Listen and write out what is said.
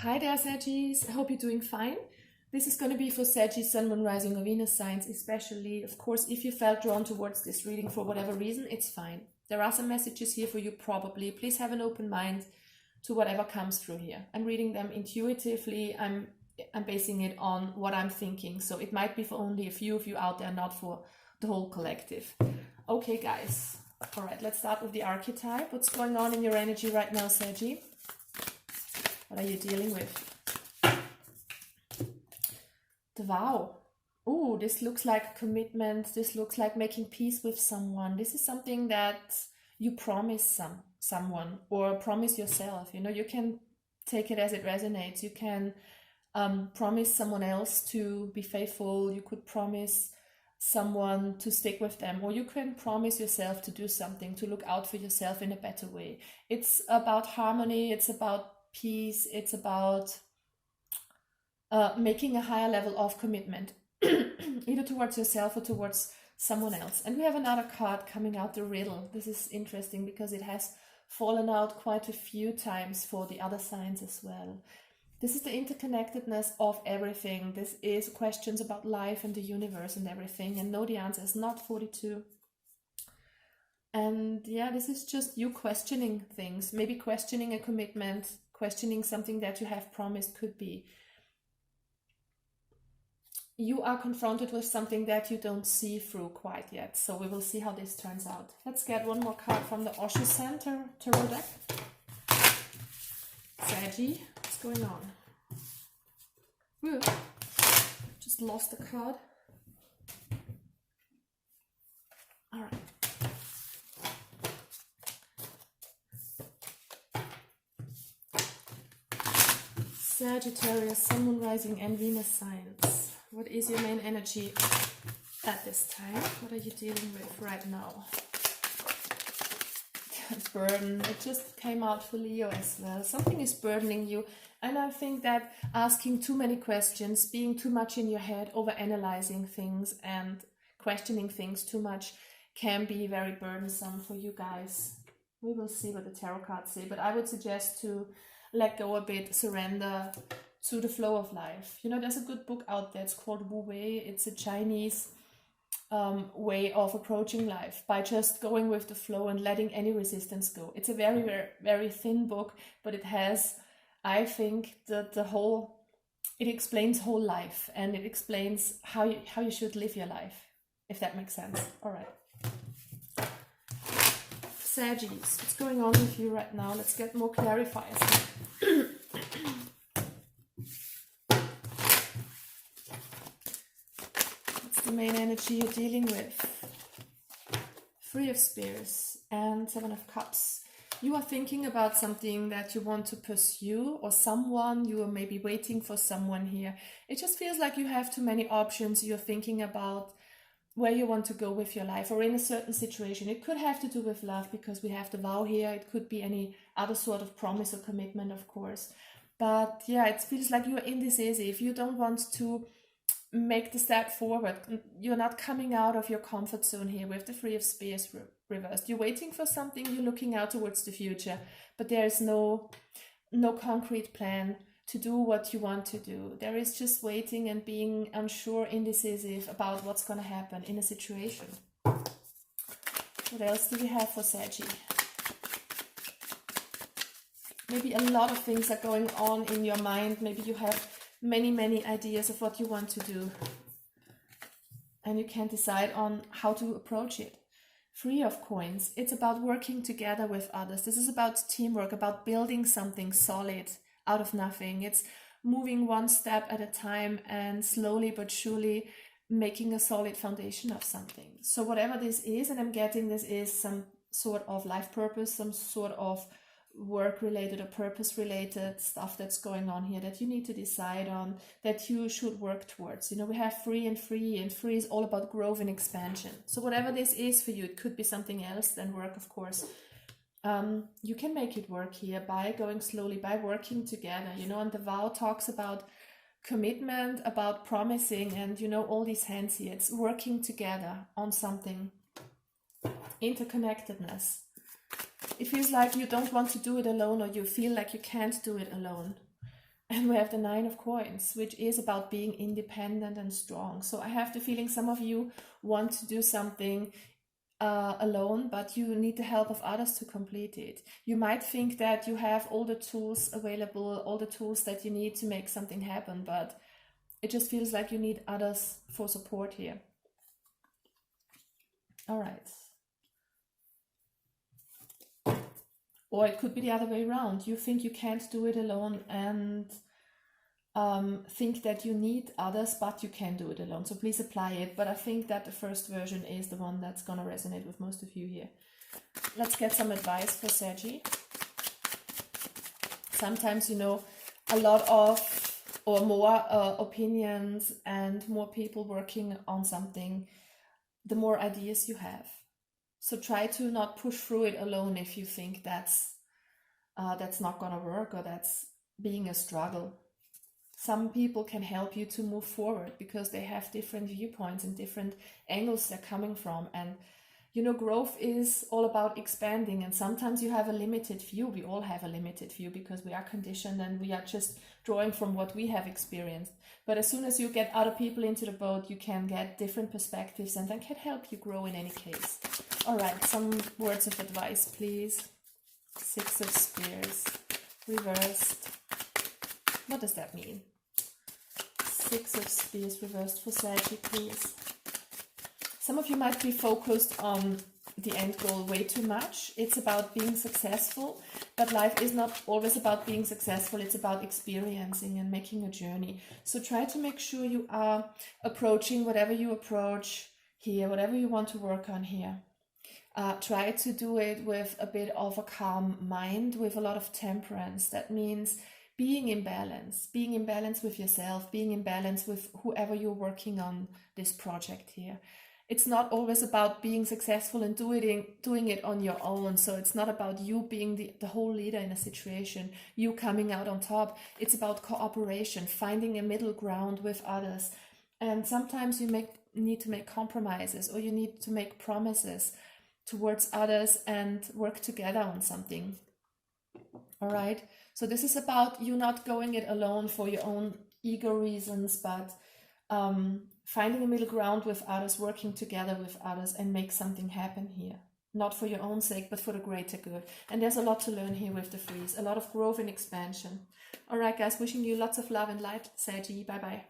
Hi there, Sagis. I hope you're doing fine. This is going to be for Sagis, Sun, Moon, Rising, or Venus signs, especially, of course, if you felt drawn towards this reading for whatever reason, it's fine. There are some messages here for you, probably. Please have an open mind to whatever comes through here. I'm reading them intuitively. I'm basing it on what I'm thinking. So it might be for only a few of you out there, not for the whole collective. Okay, guys. All right, let's start with the archetype. What's going on in your energy right now, Saggy? What are you dealing with? The vow. Oh, this looks like commitment. This looks like making peace with someone. This is something that you promise someone or promise yourself. You know, you can take it as it resonates. You can promise someone else to be faithful. You could promise someone to stick with them, or you can promise yourself to do something, to look out for yourself in a better way. It's about harmony. It's about peace. It's about making a higher level of commitment, either towards yourself or towards someone else. And we have another card coming out, the riddle. This is interesting because it has fallen out quite a few times for the other signs as well. This is the interconnectedness of everything. This is questions about life and the universe and everything. And no, the answer is not 42. And yeah, this is just you questioning things, maybe questioning a commitment, questioning something that you have promised. Could be you are confronted with something that you don't see through quite yet. So we will see how this turns out. Let's get one more card from the Osho Center Tarot deck. Saggy, what's going on? Ooh, just lost a card. All right. Sagittarius, Sun, Moon, Rising, and Venus signs. What is your main energy at this time? What are you dealing with right now? Burden. It just came out for Leo as well. Something is burdening you. And I think that asking too many questions, being too much in your head, overanalyzing things and questioning things too much can be very burdensome for you guys. We will see what the tarot cards say, but I would suggest to let go a bit, surrender to the flow of life. You know, there's a good book out there. It's called Wu Wei. It's a Chinese way of approaching life by just going with the flow and letting any resistance go. It's a very, very, very thin book, but it has, I think, the whole, it explains whole life, and it explains how you should live your life, if that makes sense. All right. Saggies, what's going on with you right now? Let's get more clarifiers. What's the main energy you're dealing with? Three of Spears and Seven of Cups. You are thinking about something that you want to pursue, or someone, you are maybe waiting for someone here. It just feels like you have too many options. You're thinking about where you want to go with your life, or in a certain situation. It could have to do with love because we have the vow here. It could be any other sort of promise or commitment, of course. But yeah, it feels like you're indecisive. You don't want to make the step forward. You're not coming out of your comfort zone here with the Three of Spears reversed. You're waiting for something. You're looking out towards the future, but there is no concrete plan to do what you want to do. There is just waiting and being unsure, indecisive about what's going to happen in a situation. What else do we have for Saggy? Maybe a lot of things are going on in your mind. Maybe you have many ideas of what you want to do, and you can't decide on how to approach it. Three of Coins. It's about working together with others. This is about teamwork, about building something solid out of nothing. It's moving one step at a time and slowly but surely making a solid foundation of something. So whatever this is, and I'm getting this is some sort of life purpose, some sort of work related or purpose related stuff that's going on here that you need to decide on, that you should work towards. You know, we have free, and free is all about growth and expansion. So whatever this is for you, it could be something else than work, of course. You can make it work here by going slowly, by working together, you know. And the vow talks about commitment, about promising, and you know, all these hands here, it's working together on something. Interconnectedness. It feels like you don't want to do it alone, or you feel like you can't do it alone. And we have the Nine of Coins, which is about being independent and strong. So I have the feeling some of you want to do something alone, but you need the help of others to complete it. You might think that you have all the tools available, all the tools that you need to make something happen, but it just feels like you need others for support here. All right. Or it could be the other way around. You think you can't do it alone and think that you need others, but you can do it alone. So please apply it. But I think that the first version is the one that's going to resonate with most of you here. Let's get some advice for Saggy. Sometimes, you know, a lot of or more opinions and more people working on something, the more ideas you have. So try to not push through it alone if you think that's not going to work or that's being a struggle. Some people can help you to move forward because they have different viewpoints and different angles they're coming from. And, you know, growth is all about expanding. And sometimes you have a limited view. We all have a limited view because we are conditioned and we are just drawing from what we have experienced. But as soon as you get other people into the boat, you can get different perspectives and that can help you grow in any case. All right, some words of advice, please. Six of Spears, reversed. What does that mean? Six of Spears reversed for Saggy, please. Some of you might be focused on the end goal way too much. It's about being successful, but life is not always about being successful. It's about experiencing and making a journey. So try to make sure you are approaching whatever you approach here, whatever you want to work on here. Try to do it with a bit of a calm mind, with a lot of temperance. That means being in balance with yourself, being in balance with whoever you're working on this project here. It's not always about being successful and doing it on your own. So it's not about you being the whole leader in a situation, you coming out on top. It's about cooperation, finding a middle ground with others. And sometimes you need to make compromises, or you need to make promises towards others and work together on something. All right. So this is about you not going it alone for your own ego reasons, but finding a middle ground with others, working together with others and make something happen here. Not for your own sake, but for the greater good. And there's a lot to learn here with the Threes. A lot of growth and expansion. All right, guys, wishing you lots of love and light. Saggy, bye-bye.